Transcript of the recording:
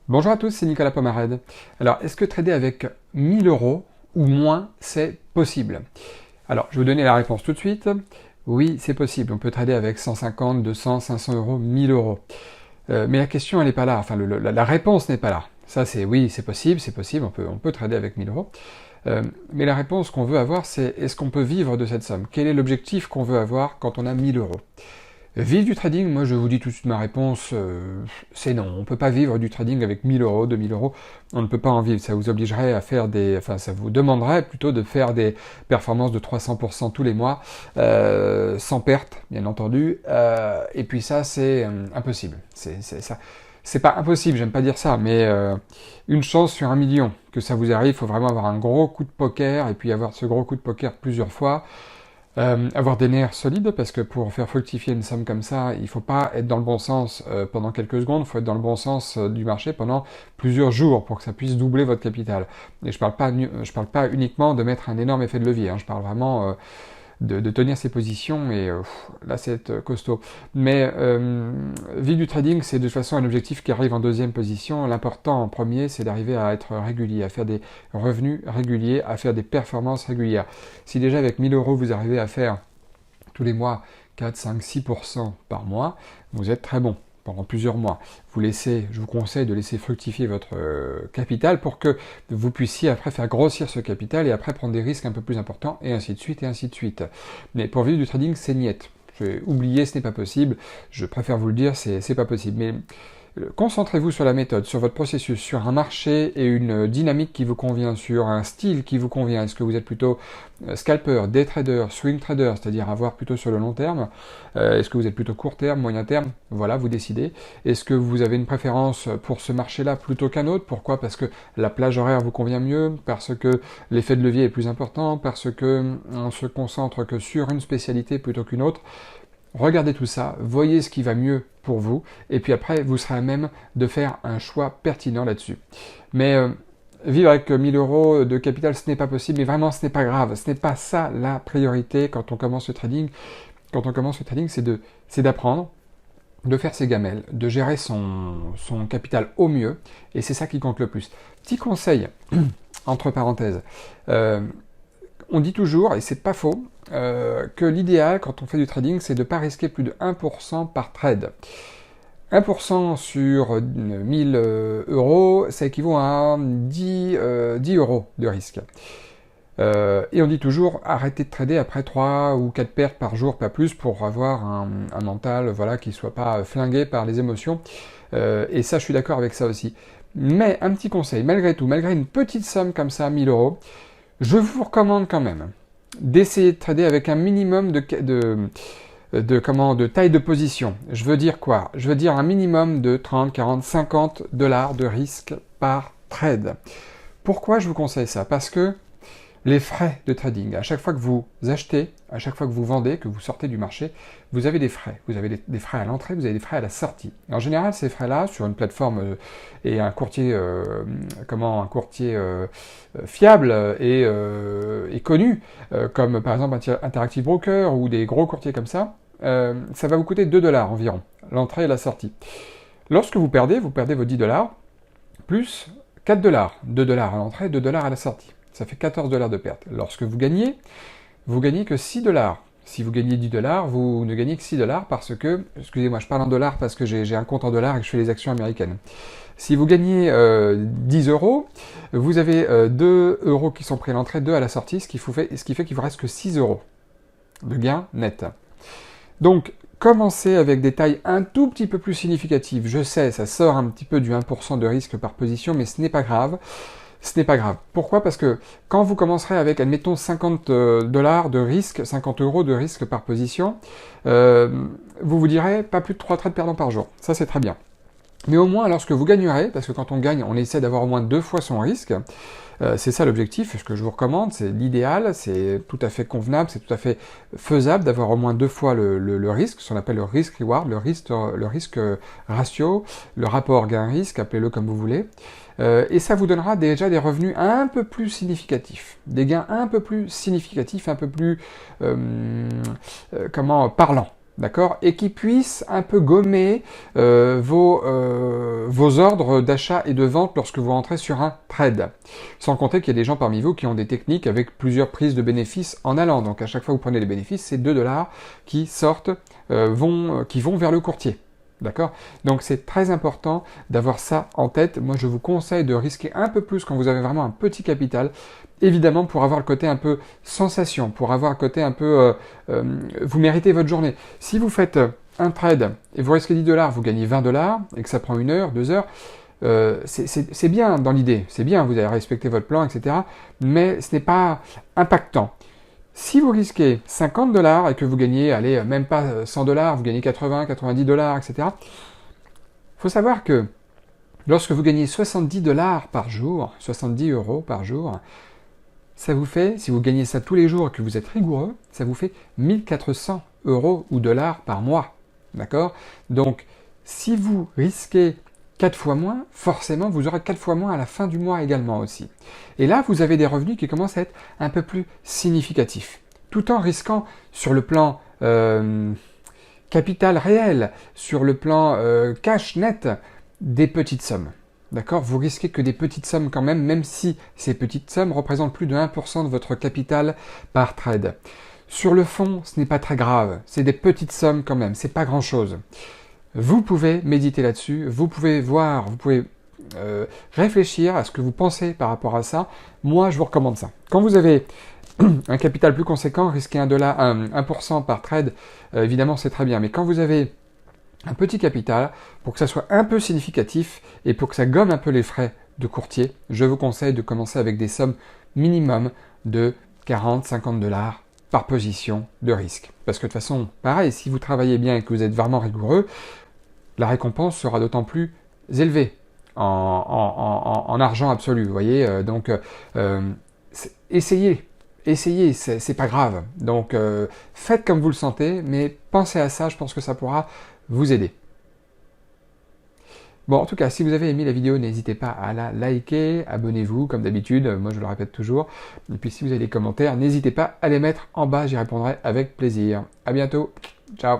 Bonjour à tous, c'est Nicolas Pomarède. Alors, est-ce que trader avec 1000 euros ou moins, c'est possible? Alors, je vais vous donner la réponse tout de suite. Oui, c'est possible. On peut trader avec 150, 200, 500 euros, 1000 euros. Mais la question, elle n'est pas là. Enfin, la réponse n'est pas là. Ça, c'est oui, c'est possible, on peut trader avec 1000 euros. Mais la réponse qu'on veut avoir, c'est est-ce qu'on peut vivre de cette somme? Quel est l'objectif qu'on veut avoir quand on a 1000 euros? Vivre du trading, moi je vous dis tout de suite ma réponse, c'est non. On ne peut pas vivre du trading avec 1000 euros, 2000 euros, on ne peut pas en vivre. Ça vous obligerait à faire ça vous demanderait plutôt de faire des performances de 300% tous les mois, sans perte, bien entendu. Et puis ça, c'est impossible. C'est pas impossible, j'aime pas dire ça, mais une chance sur 1 million que ça vous arrive. Il faut vraiment avoir un gros coup de poker et puis avoir ce gros coup de poker plusieurs fois. Avoir des nerfs solides, parce que pour faire fructifier une somme comme ça, il ne faut pas être dans le bon sens pendant quelques secondes, il faut être dans le bon sens du marché pendant plusieurs jours pour que ça puisse doubler votre capital. Et je parle pas uniquement de mettre un énorme effet de levier, hein, je parle vraiment de tenir ses positions, et là c'est costaud. Mais vivre du trading, c'est de toute façon un objectif qui arrive en deuxième position. L'important en premier, c'est d'arriver à être régulier, à faire des revenus réguliers, à faire des performances régulières. Si déjà avec 1000 euros vous arrivez à faire tous les mois 4, 5, 6% par mois, vous êtes très bon pendant plusieurs mois. Je vous conseille de laisser fructifier votre capital pour que vous puissiez après faire grossir ce capital et après prendre des risques un peu plus importants, et ainsi de suite, et ainsi de suite. Mais pour vivre du trading, c'est niette. Oubliez, ce n'est pas possible. Je préfère vous le dire, c'est pas possible. Mais concentrez-vous sur la méthode, sur votre processus, sur un marché et une dynamique qui vous convient, sur un style qui vous convient. Est-ce que vous êtes plutôt scalper, day trader, swing trader, c'est-à-dire avoir plutôt sur le long terme? Est-ce que vous êtes plutôt court terme, moyen terme? Voilà, vous décidez. Est-ce que vous avez une préférence pour ce marché-là plutôt qu'un autre? Pourquoi? Parce que la plage horaire vous convient mieux, parce que l'effet de levier est plus important, parce que on se concentre que sur une spécialité plutôt qu'une autre. Regardez tout ça, voyez ce qui va mieux pour vous, et puis après, vous serez à même de faire un choix pertinent là-dessus. Mais vivre avec 1000 euros de capital, ce n'est pas possible, mais vraiment, ce n'est pas grave. Ce n'est pas ça la priorité quand on commence le trading. Quand on commence le trading, c'est d'apprendre, de faire ses gamelles, de gérer son capital au mieux, et c'est ça qui compte le plus. Petit conseil, entre parenthèses, on dit toujours, et c'est pas faux, que l'idéal quand on fait du trading, c'est de ne pas risquer plus de 1% par trade. 1% sur 1000 euros, ça équivaut à 10 euros de risque. Et on dit toujours, arrêtez de trader après 3 ou 4 pertes par jour, pas plus, pour avoir un mental voilà, qui ne soit pas flingué par les émotions. Et ça, je suis d'accord avec ça aussi. Mais un petit conseil, malgré tout, malgré une petite somme comme ça, 1000 euros, je vous recommande quand même d'essayer de trader avec un minimum de taille de position. Je veux dire quoi? Je veux dire un minimum de 30, 40, 50 dollars de risque par trade. Pourquoi je vous conseille ça? Parce que les frais de trading, à chaque fois que vous achetez, à chaque fois que vous vendez, que vous sortez du marché, vous avez des frais. Vous avez des frais à l'entrée, vous avez des frais à la sortie. En général, ces frais-là, sur une plateforme et un courtier, fiable et connu, comme par exemple Interactive Broker ou des gros courtiers comme ça va vous coûter 2 dollars environ, l'entrée et la sortie. Lorsque vous perdez vos 10 dollars, plus 4 dollars. 2 dollars à l'entrée, 2 dollars à la sortie. Ça fait 14 dollars de perte. Lorsque vous gagnez que 6 dollars. Si vous gagnez 10 dollars, vous ne gagnez que 6 dollars parce que, excusez-moi, je parle en dollars parce que j'ai un compte en dollars et que je fais les actions américaines. Si vous gagnez 10 euros, vous avez 2 euros qui sont pris à l'entrée, 2 à la sortie, ce qui fait qu'il vous reste que 6 euros de gain net. Donc, commencez avec des tailles un tout petit peu plus significatives. Je sais, ça sort un petit peu du 1% de risque par position, mais ce n'est pas grave. Ce n'est pas grave. Pourquoi? Parce que quand vous commencerez avec, admettons, 50 dollars de risque, 50 euros de risque par position, vous vous direz pas plus de 3 trades perdants par jour. Ça, c'est très bien. Mais au moins, lorsque vous gagnerez, parce que quand on gagne, on essaie d'avoir au moins 2 fois son risque, c'est ça l'objectif, ce que je vous recommande, c'est l'idéal, c'est tout à fait convenable, c'est tout à fait faisable d'avoir au moins 2 fois le risque, ce qu'on appelle le risk-reward, le risque ratio, le rapport gain-risque, appelez-le comme vous voulez. Et ça vous donnera déjà des revenus un peu plus significatifs, des gains un peu plus significatifs, un peu plus, parlants. d'accord, et qui puisse un peu gommer vos ordres d'achat et de vente lorsque vous rentrez sur un trade. Sans compter qu'il y a des gens parmi vous qui ont des techniques avec plusieurs prises de bénéfices en allant. Donc à chaque fois que vous prenez les bénéfices, c'est 2 $ qui sortent, qui vont vers le courtier. D'accord? Donc c'est très important d'avoir ça en tête. Moi je vous conseille de risquer un peu plus quand vous avez vraiment un petit capital. Évidemment pour avoir le côté un peu sensation, pour avoir le côté un peu... vous méritez votre journée. Si vous faites un trade et vous risquez 10 $, vous gagnez 20 $ et que ça prend 1 heure, 2 heures, c'est bien dans l'idée. C'est bien, vous avez respecté votre plan, etc. Mais ce n'est pas impactant. Si vous risquez 50 $ et que vous gagnez, allez, même pas 100 $, vous gagnez 80, 90 $, etc. Il faut savoir que lorsque vous gagnez 70 $ par jour, 70 € par jour, ça vous fait, si vous gagnez ça tous les jours et que vous êtes rigoureux, ça vous fait 1400 € ou dollars par mois. D'accord? Donc, si vous risquez 4 fois moins, forcément, vous aurez 4 fois moins à la fin du mois également aussi. Et là, vous avez des revenus qui commencent à être un peu plus significatifs. Tout en risquant sur le plan capital réel, sur le plan cash net, des petites sommes. D'accord? Vous risquez que des petites sommes quand même, même si ces petites sommes représentent plus de 1% de votre capital par trade. Sur le fond, ce n'est pas très grave. C'est des petites sommes quand même, c'est pas grand-chose. Vous pouvez méditer là-dessus, vous pouvez voir, vous pouvez réfléchir à ce que vous pensez par rapport à ça. Moi, je vous recommande ça. Quand vous avez un capital plus conséquent, risquer 1% par trade, évidemment, c'est très bien. Mais quand vous avez un petit capital, pour que ça soit un peu significatif et pour que ça gomme un peu les frais de courtier, je vous conseille de commencer avec des sommes minimum de 40-50 $ par position de risque. Parce que de toute façon, pareil, si vous travaillez bien et que vous êtes vraiment rigoureux, la récompense sera d'autant plus élevée en argent absolu. Vous voyez, donc essayez, c'est pas grave. Donc faites comme vous le sentez, mais pensez à ça, je pense que ça pourra vous aider. Bon, en tout cas, si vous avez aimé la vidéo, n'hésitez pas à la liker, abonnez-vous, comme d'habitude, moi je le répète toujours. Et puis si vous avez des commentaires, n'hésitez pas à les mettre en bas, j'y répondrai avec plaisir. À bientôt, ciao.